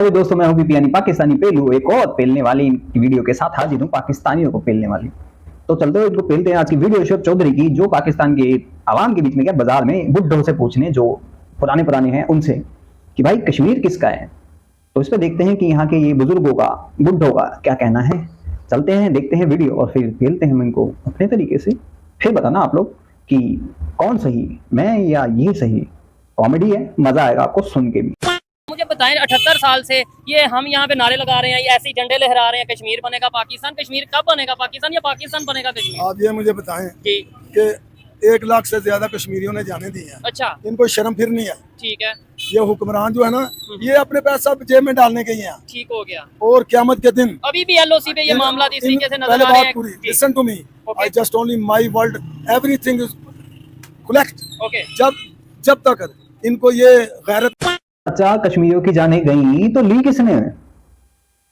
तो दोस्तों मैं हूं बीपीआनी पाकिस्तानी पेलू एक और पेलने वाली वीडियो के साथ हाजिर हूं, पाकिस्तानियों को पेलने वाली। तो चलते हुए इनको पेलते हैं आज की वीडियो शोएब चौधरी की, जो पाकिस्तान के आवाम के बीच में क्या बाजार में बुड्ढों से पूछने जो पुराने हैं उनसे कि भाई कश्मीर किसका है। तो इस पर देखते हैं कि यहाँ के ये बुजुर्गों का बुड्ढों का क्या कहना है। चलते हैं, देखते हैं वीडियो और फिर पेलते हैं हम इनको अपने तरीके से। फिर बताना आप लोग कि कौन सही, मैं या ये सही। कॉमेडी है, मजा आएगा आपको सुन के भी। मुझे बताएं 78 साल से ये हम यहाँ पे नारे लगा रहे हैं, ये ऐसे ही झंडे लहरा रहे हैं, कश्मीर बनेगा पाकिस्तान। कश्मीर कब बनेगा पाकिस्तान या पाकिस्तान बनेगा कश्मीर? आप ये मुझे बताएं जी कि 1 लाख से ज्यादा कश्मीरियों ने जाने दी हैं। अच्छा इनको शर्म फिर नहीं है। ठीक है, ये हुक्मरान जो है ना, ये अपने पैसा जेब में डालने के ही हैं। ठीक हो गया। और क़यामत के दिन अभी भी एलओसी पे ये मामला इस तरीके से नजर पहले आ रहे बात हैं। पूरी, जी, listen to me, I just only my world everything is collect. Okay, जब तक इनको ये गैरत। अच्छा, कश्मीरियों की जाने गई तो ली किसने?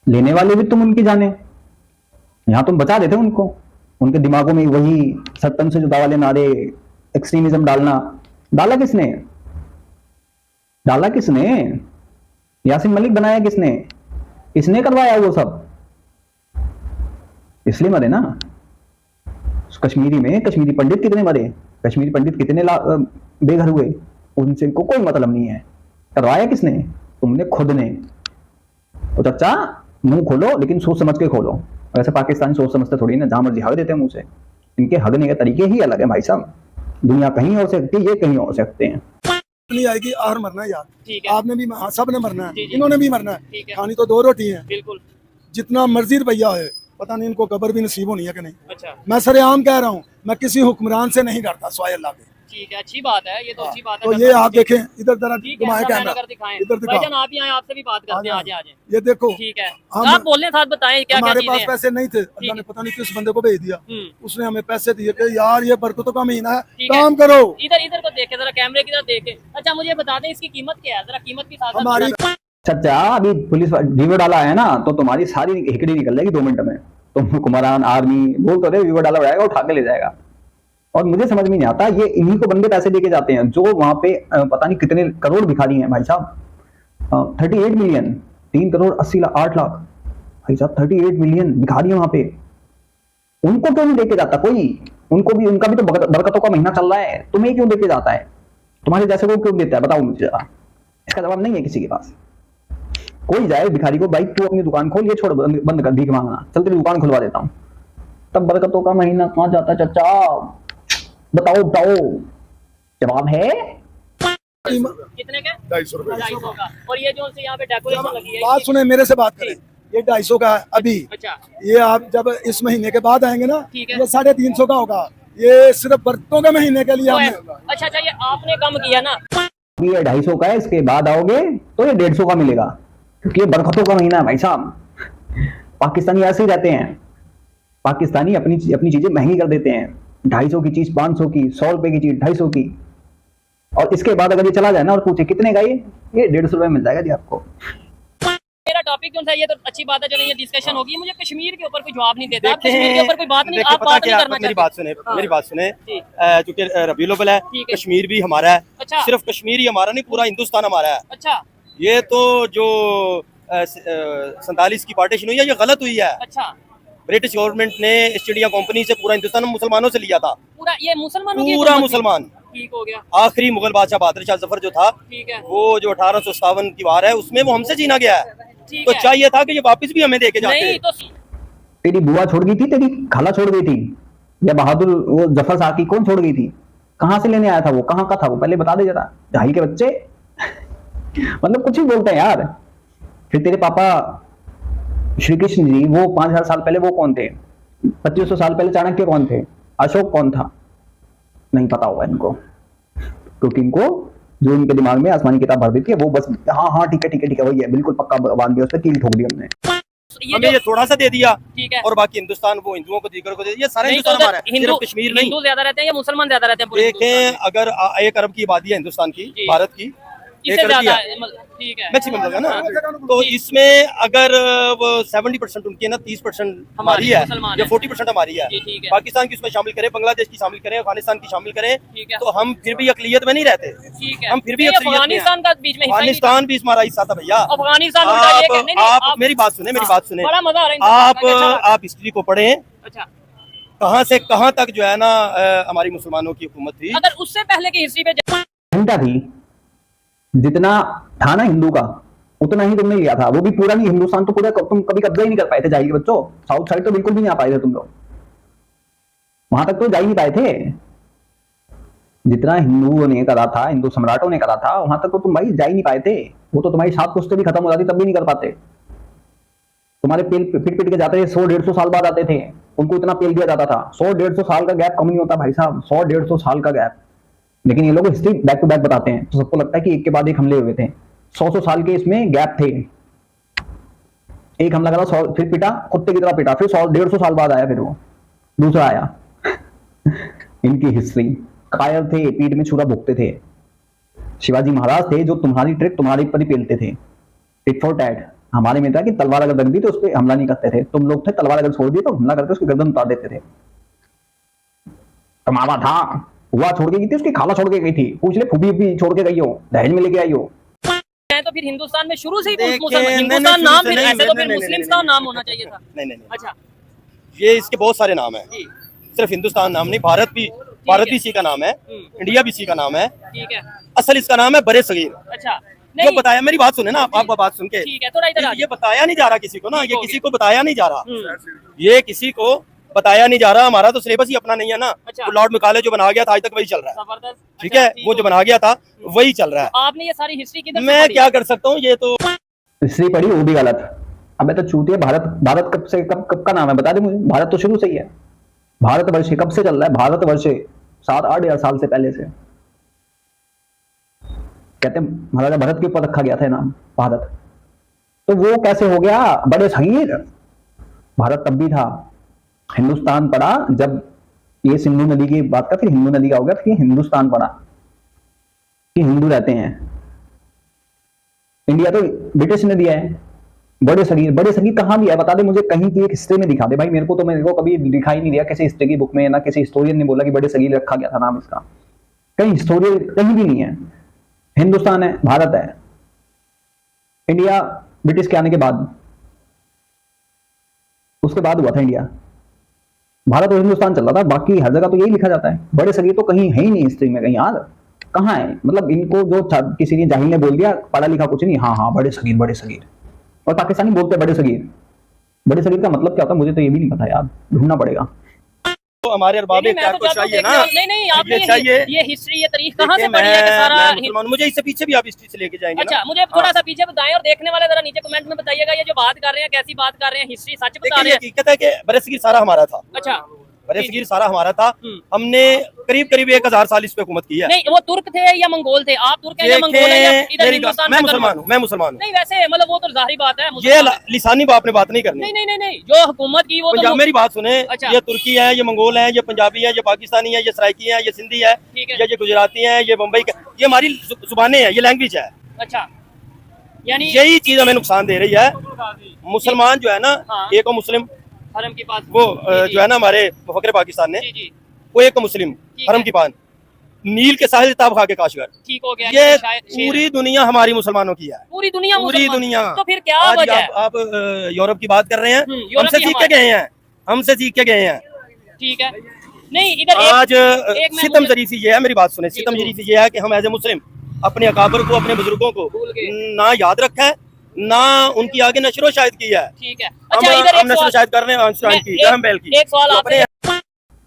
लेने वाले भी तुम उनकी जाने। यहां तुम बचा देते उनको, उनके दिमागों में वही सत्तन से जुदा वाले नारे, एक्सट्रीमिज्म डाला किसने? डाला किसने? यासीन मलिक बनाया किसने? किसने करवाया वो सब? इसलिए मरे ना कश्मीरी में। कश्मीरी पंडित कितने मरे, कश्मीरी पंडित कितने बेघर हुए, उनसे को कोई मतलब नहीं है। करवाया किसने? तुमने खुद ने। तो चाचा मुंह खोलो, लेकिन सोच समझ के खोलो। वैसे पाकिस्तानी सोच समझते थोड़ी ना, जहां मर्जी हग देते हैं मुंह से। इनके हगने के तरीके ही अलग है भाई साहब। दुनिया कहीं हो सकती है, ये कहीं हो सकते हैं। नहीं आएगी, आहर मरना है यार। ठीक है, आपने भी, हाँ, सब ने मरना जी, है, जी। इन्होंने भी मरना है। ठीक है, खानी तो 2 रोटी है। बिल्कुल। जितना मर्जी भैया है, पता नहीं इनको कब्र भी नसीब होनी है कि नहीं। अच्छा मैं सरेआम कह रहा हूँ, मैं किसी हुक्मरान से नहीं डरता सिवाय अल्लाह के। ठीक है, अच्छी बात है, ये तो अच्छी बात है। तो ये आप देखें, इधर जरा ठीक है, घुमाए अपना कैमरा, बैनर दिखाएं। इधर दिखा। भाईजान आप ही आए, आपसे भी बात करते हैं। आजे आजे। ये देखो, ठीक है, हम- आप बोलने साथ बताएं क्या क्या हमारे चीजें पास हैं। पैसे नहीं थे, अल्लाह ने पता नहीं किस बंदे को भेज दिया। हम्म, उसने हमें पैसे दिए कि यार ये बरकतों का महीना है, ठीक है। काम करो। इधर इधर को देखे, जरा कैमरे की तरफ देखे। अच्छा मुझे बता दें इसकी कीमत क्या है, जरा कीमत की साथ हमारी चाचा अभी पुलिस वीडियो डाला है ना, तो तुम्हारी सारी हिकड़ी निकल जाएगी 2 मिनट में। तुम हुक्मरान आर्मी बोल तो रहे, वीडियो डाला उड़ाएगा, उठा के ले जाएगा। और मुझे समझ में नहीं आता, ये इन्हीं को बंदे पैसे देके जाते हैं जो वहां पे पता नहीं कितने करोड़ भिखारी हैं भाई साहब। 38 मिलियन, 3 करोड़ 80 लाख 8 लाख भाई साहब, 38 मिलियन भिखारी वहां पे। उनको क्यों नहीं देके जाता कोई? उनको भी, उनका भी तो बरकतों का महीना चल रहा है, तुम्हें क्यों देके जाता है? तुम्हारे जैसे को क्यों देता है, बताओ मुझे जरा। इसका जवाब नहीं है किसी के पास। कोई जाए भिखारी को, भाई तू अपनी दुकान खोल, ये छोड़, बंद कर भीख मांगना, चल तेरी दुकान खुलवा देता हूं। तब बरकतों का महीना कहां जाता है चाचा? बताओ बताओ, जवाब है? कितने के? 250 रुपए। 250 का। और ये जो से यहाँ पे डेकोरेशन लगी है, बात सुने, मेरे से बात करें। ये 250 का है अभी। अच्छा ये आप जब इस महीने के बाद आएंगे ना, ठीक है। ये 350 का होगा। ये सिर्फ बरकतों के महीने के लिए तो है। हमने। अच्छा अच्छा, ये आपने कम किया ना। ये 250 का है, इसके बाद आओगे तो ये 150 का मिलेगा, क्योंकि ये बरकतों का महीना है भाई साहब। पाकिस्तानी ऐसे ही रहते हैं, पाकिस्तानी अपनी चीजें महंगी कर देते हैं। 250 की चीज 500 की, 100 रुपए की चीज 250 की। और इसके बाद अगर ये चला जाए ना और पूछे कितने का, ये 150 रुपए मिल जाएगा जी आपको। मेरा टॉपिक कौन सा, ये तो अच्छी बात है, चलो ये डिस्कशन होगी। मुझे कश्मीर के ऊपर कोई जवाब नहीं देता। आप कश्मीर के ऊपर कोई बात नहीं, आप बात नहीं करना मेरी बात सुने, मेरी बात सुने। जी। चूंकि रबीउल अव्वल है, ठीक है। कश्मीर भी हमारा है। अच्छा। सिर्फ कश्मीर ही हमारा नहीं, पूरा हिंदुस्तान हमारा है। अच्छा ये तो जो 47 की पार्टीशन हुई है, ये गलत हुई है। अच्छा, ब्रिटिश गवर्नमेंट ने ईस्ट इंडिया कंपनी से पूरा हिंदुस्तान मुसलमानों से लिया था। पूरा ये मुसलमानों की पूरा हुकूमत थी। मुसलमान। ठीक हो गया, आखिरी मुगल बादशाह बहादुर शाह जफर जो था, ठीक है, वो जो 1857 की वार है, उसमें वो हमसे छीना गया है। ठीक तो है। चाहिए था कि ये वापस भी हमें देके जाते। नहीं तो तेरी बुआ छोड़ गई थी, तेरी खाला छोड़ गई थी, या बहादुर वो जफर साहब की कौन छोड़ गई थी? कहां से लेने आया था वो, कहां का था वो, पहले बता दे जरा। जाहिल के बच्चे मतलब कुछ ही बोलते हैं यार। फिर तेरे पापा श्री कृष्ण जी, वो 5000 साल पहले वो कौन थे? 2500 साल पहले चाणक्य कौन थे? अशोक कौन था? नहीं पता होगा इनको, क्योंकि इनको जो इनके दिमाग में आसमानी किताब भर देती है, वो बस हाँ ठीक है वही है, बिल्कुल पक्का बांध दिया, उस पर कील ठोक दी हमने। हमें ये थोड़ा सा दे दिया, ठीक है। और बाकी हिंदुस्तान वो हिंदुओं को, दीगर को दे दिया। ये सारा नहीं तो हिंदुस्तान हमारा है, हिंदू सिर्फ कश्मीर नहीं। हिंदू ज्यादा रहते हैं या मुसलमान ज्यादा रहते हैं पूरे हिंदुस्तान देखें, अगर 1 अरब की आबादी है हिंदुस्तान की, जी। भारत की, इससे एक ज्यादा रद्दी है, ठीक है। मैक्सिमम होगा ना। तो इसमें अगर वो 70% उनकी है ना, 30% हमारी है मुसलमान या है। 40% हमारी है। जी, ठीक है। पाकिस्तान की उसमें शामिल करें, बांग्लादेश की शामिल करें, अफगानिस्तान की शामिल करें, ठीक है। तो हम फिर भी अकलियत में नहीं रहते। ठीक है, हम फिर भी नहीं, अक्सरियत में हैं। अफगानिस्तान का बीच में हिस्सा ही नहीं था। अफगानिस्तान भी हमारा हिस्सा था भैया। अफगानिस्तान उल्टा ये नहीं, नहीं, आप आप मेरी बात सुने, मेरी हाँ, बात सुने। बड़ा मजा आ रहा है इनसे बात करके, अच्छा बात है। आप हिस्ट्री को पढ़ें, अच्छा, कहाँ से कहाँ तक जो है ना हमारी मुसलमानों की हुकूमत थी। अगर उससे पहले की हिस्ट्री पे घंटा थी, जितना था ना हिंदू का उतना ही तुमने लिया था, वो भी पूरा नहीं। हिंदुस्तान तो पूरा तुम कभी कब्जा ही नहीं कर पाए थे, जाहिर बच्चों। साउथ साइड तो बिल्कुल भी नहीं आ पाए थे तुम लोग, वहां तक तो जा ही नहीं पाए थे। जितना हिंदुओं ने करा था, हिंदू सम्राटों ने करा था, वहां तक तो तुम भाई जा ही नहीं पाए थे। वो तो तुम्हारी 7 पुश्तें भी खत्म हो जाती तब भी नहीं कर पाते। तुम्हारे पेल पिट पिट के जाते थे, 100-150 साल बाद आते थे, उनको इतना पेल दिया जाता था। 100-150 साल का गैप कम नहीं होता भाई साहब, 100-150 साल का गैप। लेकिन ये लोग हिस्ट्री बैक टू बैक बताते हैं, तो सबको लगता है कि एक के बाद एक हमले हुए थे। 100 साल के इसमें गैप थे। एक हमला करा, 100 फिर पिटा, कुत्ते की तरह पिटा, फिर 100-150 साल बाद आया, फिर वो दूसरा आया। इनकी हिस्ट्री कायर थे, पीठ में छुरा भुगते थे। शिवाजी महाराज थे जो तुम्हारी ट्रिक तुम्हारे ऊपर ही पेलते थे, टिट फॉर टैट। हमारे में था कि तलवार अगर रख दी तो उस पर हमला नहीं करते थे, तुम लोग थे तलवार अगर छोड़ दी तो हमला करके उसकी गर्दन उतार देते थे। कमावा था, हुआ छोड़ के गई थी, उसकी खाला छोड़ के गई थी, पूछ ले फूफी भी छोड़ के गई हो, दहेज में लेके आई हो। तो फिर हिंदुस्तान में शुरू से ही देखिए, हिंदुस्तान नाम, फिर ऐसे तो फिर नहीं, मुस्लिम नाम होना चाहिए था। नहीं। अच्छा ये इसके बहुत सारे नाम है, जी, सिर्फ हिंदुस्तान नाम नहीं, भारत भी इसी का नाम है, इंडिया भी इसी का नाम है। ठीक है, असल इसका नाम है बरे सगीर। अच्छा, जो नहीं बताया, मेरी बात सुने ना आप बात सुन के, ठीक है, थोड़ा इधर आ ये बताया नहीं जा रहा किसी को ना, ठीक ये हो किसी गया। को बताया नहीं जा रहा, हम्म, ये किसी को बताया नहीं जा रहा। हमारा तो सिलेबस ही अपना नहीं है ना। अच्छा। तो लॉर्ड मैकाले जो बना गया था आज तक वही चल रहा है, जबरदस्त। ठीक अच्छा, है, वो जो बना गया था वही चल रहा है। आपने ये सारी हिस्ट्री किधर से मैं पढ़ी? क्या कर सकता हूँ, ये तो हिस्ट्री पढ़ी वो भी गलत। अबे तो चूतिया, भारत कब से कब का नाम है बता दे मुझे। भारत तो शुरू से ही है, भारतवर्ष कब से चल रहा है, भारतवर्ष 7-8 हजार साल से पहले से। कहते हैं महाराजा भरत के ऊपर रखा गया था नाम भारत, तो वो कैसे हो गया बड़े सगीर। भारत तब भी था, हिंदुस्तान पड़ा जब ये सिंधु नदी की बात का, फिर हिंदू नदी का हो गया, फिर हिंदुस्तान पड़ा कि हिंदू रहते हैं। इंडिया तो ब्रिटिश ने दिया है। बड़े सगीर कहां भी है बता दे मुझे, कहीं की एक हिस्ट्री में दिखा दे भाई मेरे को कभी दिखाई नहीं दिया किसी हिस्ट्री की बुक में, ना किसी हिस्टोरियन ने बोला कि बड़े सगीर रखा गया था नाम इसका। कहीं हिस्टोरियन कहीं भी नहीं है। हिंदुस्तान है, भारत है, इंडिया ब्रिटिश के आने के बाद, उसके बाद हुआ था इंडिया। भारत और हिंदुस्तान चल रहा था, बाकी हर जगह तो यही लिखा जाता है। बड़े सगीर तो कहीं है ही नहीं हिस्ट्री में, कहीं यार कहाँ है। मतलब इनको जो किसी ने जाहिल ने बोल दिया, पढ़ा लिखा कुछ नहीं, हाँ बड़े सगीर। और पाकिस्तानी बोलते हैं बड़े सगीर का मतलब क्या होता है मुझे तो ये भी नहीं पता यार, ढूंढना पड़ेगा। तो हमारे अरबाब नहीं, मैं इख्तियार तो को चाहता हूं चाहिए ना, देखने- नहीं आपने ये चाहिए। ये हिस्ट्री, ये तारीख कहाँ से देखिए, पढ़ी है कि सारा मैं मुसलमान हूं, मुझे इससे पीछे भी आप हिस्ट्री से लेके जाएंगे ना। अच्छा, मुझे थोड़ा सा पीछे बताएं, और देखने वाले जरा नीचे कमेंट में बताइएगा ये जो बात कर रहे हैं कैसी बात कर रहे हैं, हिस्ट्री सच बता देखिए, रहे ये हैं। हकीकत है कि बरसगीर सारा हमारा था, अच्छा, बरसगीर सारा हमारा था। हम्म। हमने करीब 1000 साल इस पे हुकूमत की है। नहीं वो तुर्क थे या मंगोल थे? आप तुर्क हैं या मंगोल हैं या इधर मेरी हिंदुस्तान मैं में मुसलमान हूँ, मैं मुसलमान हूँ। नहीं वैसे मतलब वो तो जाहिर बात है ये मुसलमान। लिसानी आपने बात नहीं करनी। नहीं जो हुकूमत की वो तो मेरी बात सुने, अच्छा। ये तुर्की है, ये मंगोल है, ये पंजाबी है, ये पाकिस्तानी है, ये सराइकी है, ये सिंधी है, ठीक है। ये गुजराती है, ये मुंबई का, ये हमारी जुबानें हैं, ये लैंग्वेज है। अच्छा, यानी यही चीज हमें नुकसान दे रही है। मुसलमान जो है ना, हाँ। एक मुस्लिम हरम के पास वो जी, जो है ना हमारे फकरे पाकिस्तान ने, जी वो एक मुस्लिम ठीक हरम है। की पान, नील के साहिल ताब खा के काशगर। ठीक हो गया। ये शायद पूरी दुनिया हमारी मुसलमानों की है, पूरी दुनिया पूरी मुसलमान। दुनिया। तो फिर क्या आज वजह है? आप यूरोप की बात कर रहे हैं, यूरोप हमसे की सीख के हमारे- गए हैं, हमसे सीख के गए हैं। ठीक है, नहीं इधर आज एक मैं सितम मुझे- जरीसी ये है, मेरी बात सुने, सितम जरीसी ये है कि हम एज ए मुस्लिम अपने अकाबर को, अपने बुजुर्गों को भूल गए। ना याद रखा है, ना उनकी आगे नशरो शायद की है। ठीक है। अच्छा इधर हम एक नशरो सवाल, शायद कर रहे हैं आइंस्टाइन की, ग्राहम बेल की। एक सवाल तो आपसे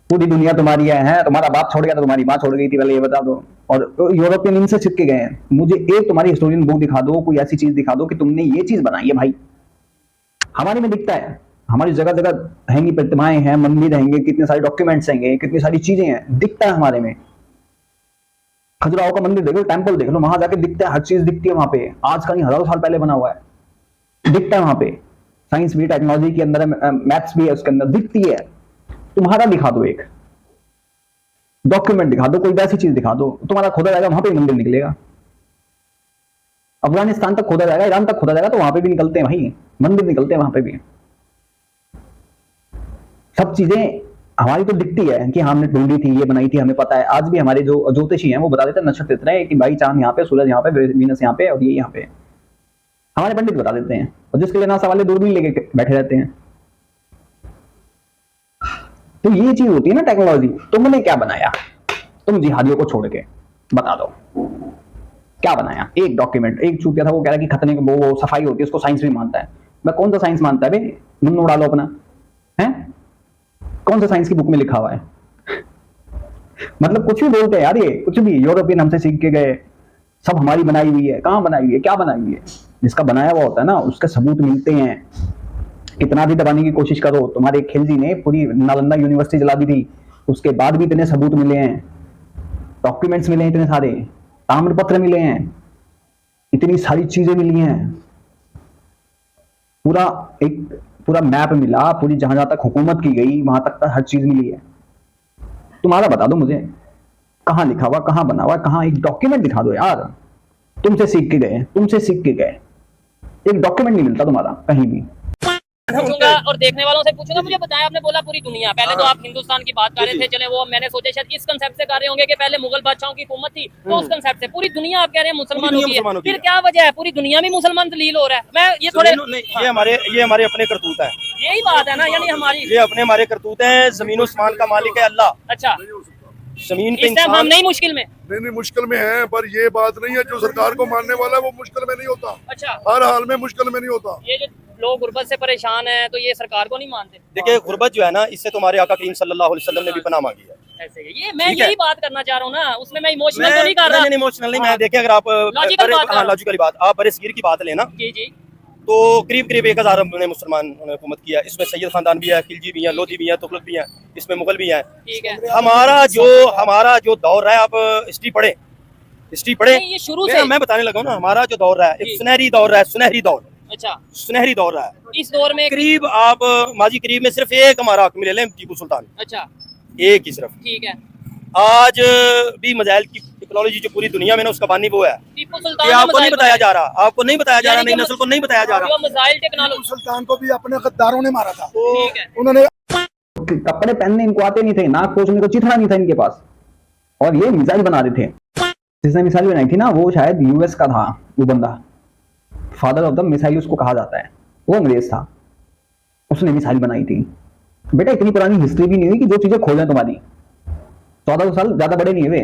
पूरी दुनिया तुम्हारी है, तुम्हारा बाप छोड़ गया तो तुम्हारी माँ छोड़ गई थी, पहले ये बता दो। और यूरोपियन इनसे चिपके गए हैं। मुझे एक तुम्हारी हिस्टोरियन बुक दिखा दो, कोई ऐसी चीज दिखा दो कि तुमने ये चीज बनाई है भाई। हमारे में दिखता है, हमारी जगह जगह हैंगी प्रतिमाएं हैं, मंदिर हैंगे, कितने सारे डॉक्यूमेंट्स हैंगे, कितनी सारी चीजें हैं, दिखता है हमारे में। खजुराहो का मंदिर देख लो, टेंपल देख लो, वहां जाके दिखता है, हर चीज दिखती है वहां पे। आज का नहीं, हजारों साल पहले बना हुआ है, दिखता है वहां पे। साइंस भी, टेक्नोलॉजी के अंदर है, मैथ्स भी है उसके अंदर, दिखती है। तुम्हारा दिखा दो, एक डॉक्यूमेंट दिखा दो, कोई वैसी चीज दिखा दो, तुम्हारा खुदा जाएगा वहां पे मंदिर निकलेगा। अफगानिस्तान तक खोदा जाएगा, ईरान तक खोदा जाएगा, तो वहां पे भी निकलते हैं भाई, मंदिर निकलते हैं वहां पे भी। सब चीजें हमारी तो दिखती है कि हमने ढूंढी थी, ये बनाई थी, हमें पता है। आज भी हमारे जो ज्योतिषी हैं वो बता देते हैं नक्षत्र इतना है कि भाई चांद यहाँ पे, सूरज यहाँ पे, वीनस यहाँ पे और ये यहाँ पे। हमारे पंडित बता देते हैं, और जिसके लिए नासा वाले दूरबीन लेके बैठे रहते हैं। तो ये चीज होती है ना टेक्नोलॉजी। तुमने क्या बनाया, तुम जिहादियों को छोड़ के बता दो क्या बनाया। एक डॉक्यूमेंट, एक चूतिया था वो कह रहा है कि खतने की वो सफाई होती है, उसको साइंस भी मानता है। मैं कौन सा साइंस मानता है भाई, मुन्नू डालो अपना है, कौन सा साइंस की बुक में लिखा हुआ है? मतलब कुछ भी बोलते हैं यार, ये कुछ भी यूरोपियन हमसे सीख के गए, सब हमारी बनाई हुई है। कहाँ बनाई हुई है, क्या बनाई हुई है? जिसका बनाया हुआ होता है ना उसके सबूत मिलते हैं। कितना भी दबाने की कोशिश करो, तुम्हारे खिलजी ने पूरी नालंदा यूनिवर्सिटी जला दी थी, उसके बाद भी इतने सबूत मिले हैं, डॉक्यूमेंट्स मिले हैं इतने सारे, ताम्रपत्र मिले हैं, इतनी सारी चीजें मिली हैं, पूरा मैप मिला, पूरी जहां जहां तक हुकूमत की गई वहां तक हर चीज मिली है। तुम्हारा बता दो मुझे, कहां लिखा हुआ, कहां बना हुआ, कहां एक डॉक्यूमेंट दिखा दो यार। तुमसे सीख के गए, एक डॉक्यूमेंट नहीं मिलता तुम्हारा कहीं भी। पूछूंगा और देखने वालों से पूछूंगा। मुझे बताया, आपने बोला पूरी दुनिया, पहले तो आप हिंदुस्तान की बात कर रहे थे, चले वो मैंने सोचा शायद इस कंसेप्ट से कर रहे होंगे कि पहले मुगल बादशाहों की हुकूमत थी, तो उस कंसेप्ट से पूरी दुनिया आप कह रहे हैं मुसलमानों की है, फिर क्या वजह है पूरी दुनिया में मुसलमान दलील हो रहा है? मैं ये थोड़े ये हमारे अपने करतूत है, यही बात है ना, यानी हमारी ये अपने हमारे करतूत है। जमीन आसमान का मालिक है अल्लाह। अच्छा, जमीन पे इस टाइम हम इंसान नहीं मुश्किल में। नहीं मुश्किल में है, पर ये बात नहीं है जो सरकार को मानने वाला है वो मुश्किल में नहीं होता, अच्छा, हर हाल में मुश्किल में नहीं होता। ये जो लोग गुर्बत से परेशान हैं तो ये सरकार को नहीं मानते? देखिए गुर्बत जो है ना, इससे तुम्हारे आका करीम सल्लल्लाहु अलैहि वसल्लम ने भी पनाह मांगी है। ऐसे ही ये मैं ठीक है। यही बात करना चाह रहा हूँ ना, उसमें मैं इमोशनल तो नहीं कर रहा। इमोशनल नहीं, मैं देखिए अगर आप लॉजिकल बात कर रहा हूं। लॉजिकल बात, आप बरसगीर की बात लेना जी जी, तो करीब 1000 ने मुसलमान ने हुकूमत किया। इसमें सैयद खानदान भी है, खिलजी भी है, लोधी भी है, तुगलक भी है, इसमें मुगल भी है। ठीक है। हमारा जो दौर है, आप हिस्ट्री पढ़े नहीं, ये शुरू से मैं बताने लगा हूं ना, हमारा जो दौर है जी। एक सुनहरी दौर है, अच्छा, सुनहरी दौर है। इस दौर में करीब आप माजी करीब में सिर्फ एक हमारा हक ले लें, टीपू सुल्तान, अच्छा एक ही सिर्फ। ठीक है। आज भी मजाइल की टेक्नोलॉजी जो पूरी दुनिया में ना, उसका बानी वो है। टीपू ये सुल्तान आपको नहीं बताया जा रहा, नई नस्ल को नहीं बताया जा रहा। मिसाइल टेक्नोलॉजी, सुल्तान को भी अपने गद्दारों ने मारा था, ठीक है। उन्होंने कपड़े पहनने इनको आते नहीं थे, नाक पोछने को चिथड़ा नहीं था इनके पास, और ये मिसाइल बना रहे थे। जिसने मिसाइल बनाई थी ना वो शायद यूएस का था, वो बंदा फादर ऑफ द मिसाइल उसको कहा जाता है, वो अंग्रेज था, उसने मिसाइल बनाई थी। बेटा इतनी पुरानी हिस्ट्री भी नहीं हुई कि जो चीजें खोजें तुम्हारी, 1400 साल ज्यादा बड़े नहीं हुए,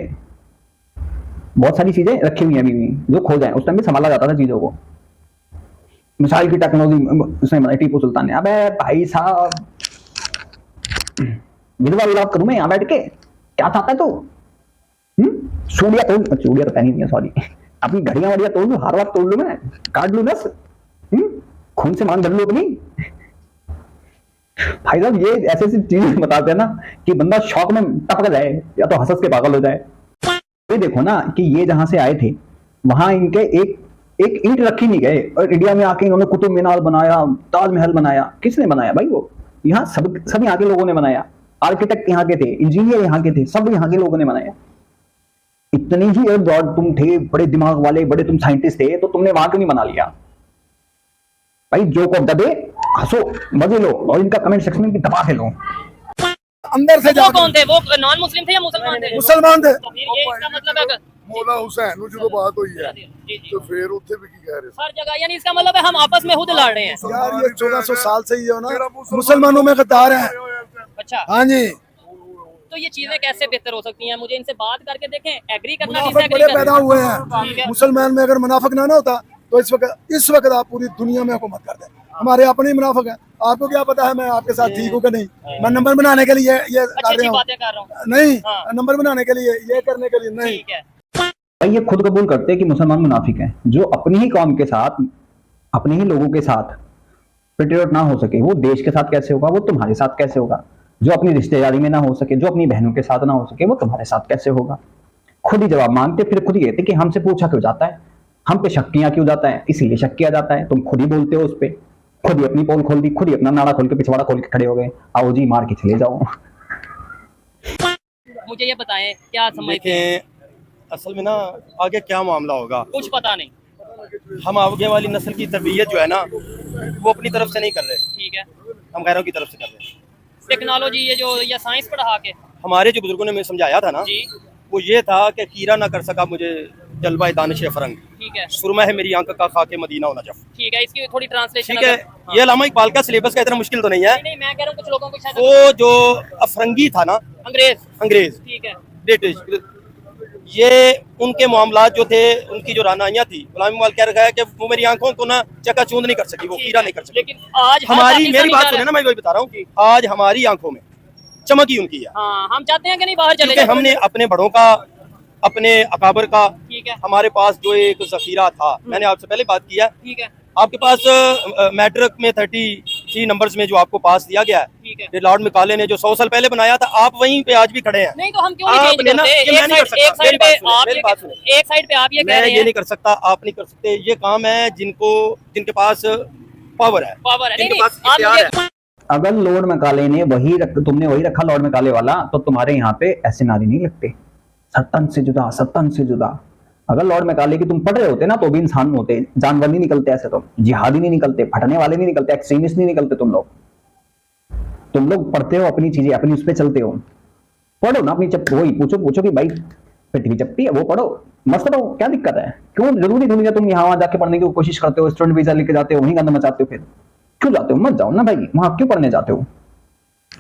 बहुत सारी चीजें रखी हुई हैं अभी भी जो खो जाए। उस टाइम भी संभाला जाता था चीजों को। मिसाइल की टेक्नोलॉजी उसने बनाई टीपू सुल्तान ने। अबे भाई साहब, विधवा विलाप करूं मैं यहाँ बैठ के, क्या चाहता है तू? चूड़िया तो पहनी नहीं है, सॉरी, अपनी घड़ियां वड़िया तोड़ लू, हार वार तोड़ लू, मैं काट लू बस, खून से मांग धर लू अपनी। भाई साहब ये ऐसे ऐसी चीजें बताते हैं ना कि बंदा शौक में टपक जाए या तो हंस के पागल हो जाए। ये देखो ना कि ये जहां से आए थे वहां इनके एक ईंट रखी नहीं गए, और इंडिया में आके इन्होंने कुतुब मीनार बनाया, ताजमहल बनाया। किसने बनाया भाई? वो यहाँ सब यहाँ के लोगों ने बनाया। आर्किटेक्ट यहाँ के थे, इंजीनियर यहाँ के थे, सब यहाँ के लोगों ने बनाया। इतने ही ब्रॉड तुम थे, बड़े दिमाग वाले, बड़े तुम साइंटिस्ट थे, तो तुमने वहां क्यों नहीं बना लिया भाई? जो को दबे, हंसो, मजे लो, और इनका कमेंट सेक्शन में दबा के लो। अंदर से वो कौन थे? वो नॉन मुस्लिम थे या मुसलमान थे? मुसलमान थे। तो फिर ये इसका मतलब है मौला हुसैन जो बात हुई है, जी, जी। तो फिर उत्थे भी की कह रहे हर जगह, यानी इसका मतलब है हम आपस में खुद लड़ रहे हैं। यार ये 1400 साल से ही हो ना, मुसलमानों में गद्दार हैं। अच्छा, हाँ जी, तो ये चीजें कैसे बेहतर हो सकती हैं? मुझे इनसे बात करके देखें, एग्री करना, मुनाफिक डिसएग्री बड़े पैदा करना। हुए ठीक है। हैं। मुसलमान में अगर मुनाफिक ना होता तो इस वक्त आप पूरी दुनिया में हुकूमत कर दें। हमारे अपने ही मुनाफिक हैं, आपको क्या पता है मैं आपके साथ ठीक हूँ कि नहीं? मैं नंबर बनाने के लिए ये अच्छी कर अच्छी रहा बातें कर रहा हूँ। हूँ, नहीं हाँ। नंबर बनाने के लिए, ये करने के लिए नहीं। ठीक है। भाई ये खुद कबूल करते हैं कि मुसलमान मुनाफिक हैं। जो अपनी ही कौम के साथ, अपने ही लोगों के साथ पेट्रियट ना हो सके, वो देश के साथ कैसे होगा? वो तुम्हारे साथ कैसे होगा? जो अपनी रिश्तेदारी में ना हो सके, जो अपनी बहनों के साथ ना हो सके, वो तुम्हारे साथ कैसे होगा? खुद ही जवाब मांगते, फिर खुद ही कहते कि हमसे पूछा क्यों जाता है, हम पे शक किया क्यों जाता है, इसीलिए शक किया जाता है। तुम खुद ही बोलते हो उस पे, खुद ही अपनी पोल खोल दी, खुद ही अपना नाड़ा खोल के, पिछवाड़ा खोल के खड़े हो गए, आओ जी मार के चले जाओ। मुझे ये बताएं, क्या समझते हैं? देखें असल में ना आगे क्या मामला होगा कुछ पता नहीं। हम आगे वाली नस्ल की तरबियत जो है ना वो अपनी तरफ से नहीं कर रहे, ठीक है, हम गैरों की तरफ से कर रहे हैं। टेक्नोलॉजी ये जो या साइंस पढ़ा के हमारे जो बुजुर्गों ने हमें समझाया था ना जी, वो ये था कि कीरा ना कर सका मुझे जलवा दानिश फरंग, ठीक है, सुरमा है मेरी आंख का खाके मदीना होना चाहिए। ठीक है, इसकी थोड़ी ट्रांसलेशन ठीक है, ये अल्लामा इकबाल का सिलेबस का इतना मुश्किल तो नहीं है। नहीं, मैं कह रहा हूँ कुछ लोगों को शायद वो जो अफरंगी था ना, अंग्रेज ठीक है, ब्रिटिश, ये उनके मामलात जो थे, उनकी जो रानाइयाँ थी, गुलाम इकबाल कह रहा है कि वो मेरी आंखों को ना चकाचूंद नहीं कर सकी, वो कीरा नहीं कर सकी। लेकिन आज हर हमारी पाकिस्तानी मेरी बात चाह रहा सुने है। ना, मैं वही बता रहा हूँ, आज हमारी आंखों में चमक ही उनकी है, हाँ, हम चाहते हैं कि नहीं बाहर चले क्योंकि जाए। हमने अपने बड़ों का, अपने अकाबर का, ठीक है, हमारे पास जो एक जखीरा था, मैंने आपसे पहले बात किया, ठीक है, आपके पास मैट्रिक में 33 नंबर्स में जो आपको पास दिया गया है, ठीक है। ये लॉर्ड मैकाले ने जो 100 साल पहले बनाया था, आप वहीं पे आज भी खड़े हैं। नहीं तो हम क्यों नहीं चेंज आपने ना, करते? ये मैं नहीं कर सकता, एक साइड पे आप मेरी बात सुनो। एक साइड पे आप ये कह मैं रहे ये हैं नहीं कर सकता, आप नहीं कर सकते, ये काम है जिनके पास पावर है, पावर है। नहीं जिनके नहीं, पास आप इख्तियार मुझे है। अगर लॉर्ड मैकाले ने तुमने वही रखा लॉर्ड मैकाले वाला, तो तुम्हारे यहाँ पे ऐसे नारे नहीं लगते, सत्तन से जुदा, सत्तन से जुदा। अगर लॉर्ड मैकाले की तुम पढ़ रहे होते ना तो भी इंसान होते, जानवर नहीं निकलते ऐसे, तो जिहादी नहीं निकलते, फटने वाले नहीं निकलते, एक्सट्रीमिस्ट नहीं निकलते। तुम लोग पढ़ते हो अपनी चीजें, अपनी उस पर चलते हो। पढ़ो ना अपनी वही पूछो कि भाई पृथ्वी चपटी है, वो पढ़ो, मस्त रहो, क्या दिक्कत है? क्यों जरूरी थोड़ी है तुम यहाँ वहां जाके पढ़ने की कोशिश करते हो, स्टूडेंट वीजा लेके जाते हो, वहीं गंद मचाते हो, फिर क्यों जाते हो? मत जाओ ना भाई, वहां क्यों पढ़ने जाते हो?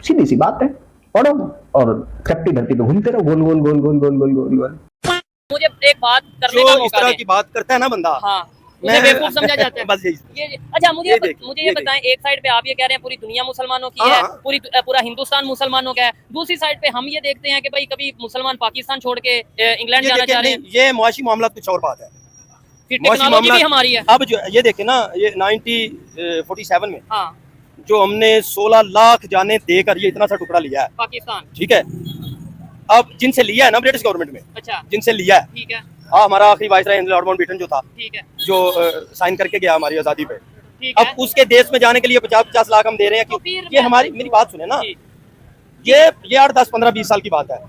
सीधी सी बात है, पढ़ो और चपटी धरती पे घूमते रहो, गोल गोल गोल गोल गोल गोल गोल गोल। मुझे एक बात करने जो का इस मौका तरह दें। की बात करता है ना बंदा, हाँ, उसे बेवकूफ समझा जाता है। बस यही। ये अच्छा, मुझे ये देख, मुझे ये ये बताएं, एक साइड पे आप ये कह रहे हैं पूरी दुनिया मुसलमानों की है, हाँ। पूरा हिंदुस्तान मुसलमानों का है, दूसरी साइड पे हम ये देखते हैं कि भाई कभी मुसलमान पाकिस्तान छोड़ के इंग्लैंड ये जाना देखिए, चाह रहे हैं, नहीं, ये मुआशी मामला कुछ और बात है, फिर मुआशी टेक्नोलॉजी भी मामला हमारी है। अब जो ये देखे ना, ये 1947 में हाँ, जो हमने 16 लाख जाने देकर ये इतना सा टुकड़ा लिया है, पाकिस्तान, ठीक है, अब जिनसे लिया है ना ब्रिटिश गवर्नमेंट में, अच्छा, जिनसे लिया है, ठीक है, हाँ, हमारा आखिरी वाइसराय लॉर्ड माउंटबेटन जो था, ठीक है, जो साइन करके गया हमारी आजादी पे, ठीक है। अब उसके देश में जाने के लिए 50-50 लाख हम दे रहे हैं तो कि फिर ये हमारी, मेरी बात सुने ना, जी, ये 8, 10, 15, 20 साल की बात है।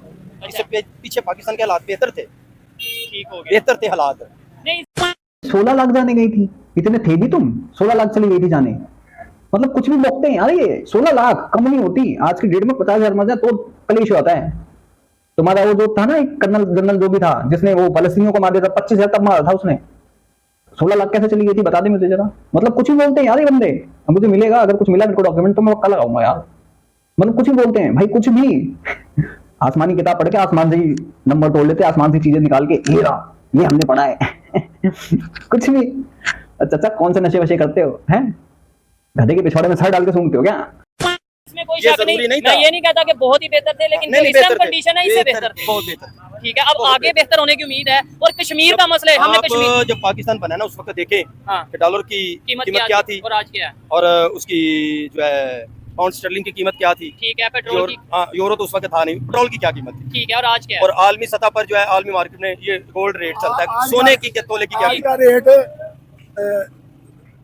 इससे पीछे पाकिस्तान के हालात बेहतर थे, ठीक हो गया। बेहतर थे हालात। नहीं, 16 लाख जाने गई थी, इतने थे भी तुम? 16 लाख चली गई थी जाने, मतलब कुछ भी बोलते हैं यार, ये 16 लाख कम नहीं होती। आज की डेट में 50,000 मर जाए तो कलेश होता है। तुम्हारा वो जो था ना एक कर्नल जनरल जो भी था, जिसने वो फलस्तीनियों को मार दिया था, 25,000 तब मारा था उसने, 16 लाख कैसे चली गई थी बता दे मुझे जरा। मतलब कुछ भी बोलते हैं यार ये बंदे। अब मुझे मिलेगा, अगर कुछ मिला मेरे को डॉक्यूमेंट तो मैं पक्का लगाऊंगा यार। मतलब कुछ भी बोलते हैं भाई, कुछ भी आसमानी किताब पढ़ के आसमान से ही नंबर तोड़ लेते, आसमान से चीजें निकाल के ये हमने पढ़ा है कुछ भी। अच्छा, कौन से नशे वशे करते हो हैं? गधे के पिछवाड़े में सर डाल के सूंघते हो क्या? इसमें कोई ये शक जरूरी नहीं मैं था। ये नहीं कहता कि बहुत ही बेहतर थे, लेकिन जो नहीं, इस टाइम बेहतर थे, कंडीशन है इससे बेहतर थे। बहुत बेहतर। ठीक है, अब आगे बेहतर होने की उम्मीद है। और कश्मीर का मसला है, हमने कश्मीर, आप जब पाकिस्तान बना ना उस वक्त देखें हाँ, कि डॉलर की कीमत क्या थी और आज क्या है, और उसकी जो है पाउंड स्टर्लिंग की कीमत क्या थी, ठीक है, पेट्रोल की, यूरो तो उस वक्त था नहीं, पेट्रोल की क्या कीमत थी, ठीक है, और आज क्या है, और आलमी सतह पर जो है आलमी मार्केट में ये गोल्ड रेट चलता है, आज सोने का- की के तोले की क्या आज कीमत। का रेट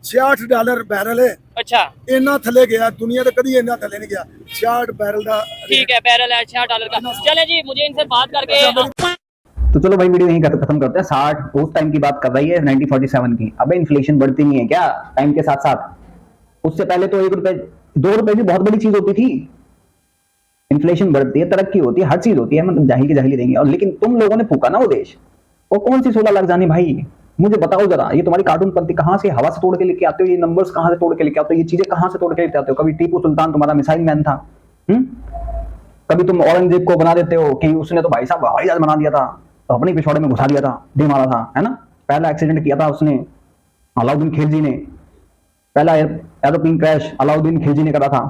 $66 बैरल है। अच्छा, इन्ना थले गया, दुनिया तो कभी इन्ना थले नहीं गया। 66 बैरल का ठीक है, बैरल है $6 का। चले जी, मुझे इनसे बात करके तो चलो भाई वीडियो यहीं खत्म करते हैं। 60 उस टाइम की बात कर रही है, 1947 की। अबे इन्फ्लेशन बढ़ती नहीं है क्या टाइम के साथ साथ? उससे पहले तो 1 रुपए 2 रुपए भी बहुत बड़ी चीज होती थी। इन्फ्लेशन बढ़ती है, तरक्की होती है, हर चीज होती है, मतलब जाहिल की जाहिल देंगे। और लेकिन तुम लोगों ने फूका ना वो देश, वो कौन सी 16 लाख जाने भाई? मुझे बताओ जरा, ये तुम्हारी कार्टून पंक्ति कहाँ से हवा से तोड़ के लेके आते हो? ये नंबर्स कहाँ से तोड़ के लेके आते हो? ये चीजें कहाँ से तोड़ के लेके आते हो? कभी टीपू सुल्तान तुम्हारा मिसाइल मैन था, कभी तुम औरंगजेब को बना देते हो कि उसने तो भाई साहब हवाई जहाज बना दिया था, तो अपने पिछवाड़े में घुसा दिया था, दे मारा था, है ना? पहला एक्सीडेंट किया था उसने अलाउद्दीन खिलजी ने, पहला एरोप्लेन क्रैश अलाउद्दीन खिलजी ने करा था।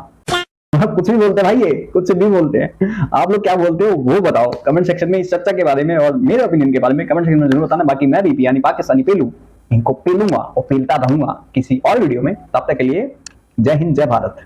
कुछ भी बोलते हैं भाई, ये कुछ भी बोलते हैं। आप लोग क्या बोलते हो वो बताओ कमेंट सेक्शन में। इस चर्चा के बारे में और मेरे ओपिनियन के बारे में कमेंट सेक्शन में जरूर बताना। बाकी मैं भी यानी पाकिस्तानी पेलू इनको पेलूंगा और पेलता रहूंगा किसी और वीडियो में। तब तक के लिए जय हिंद, जय भारत।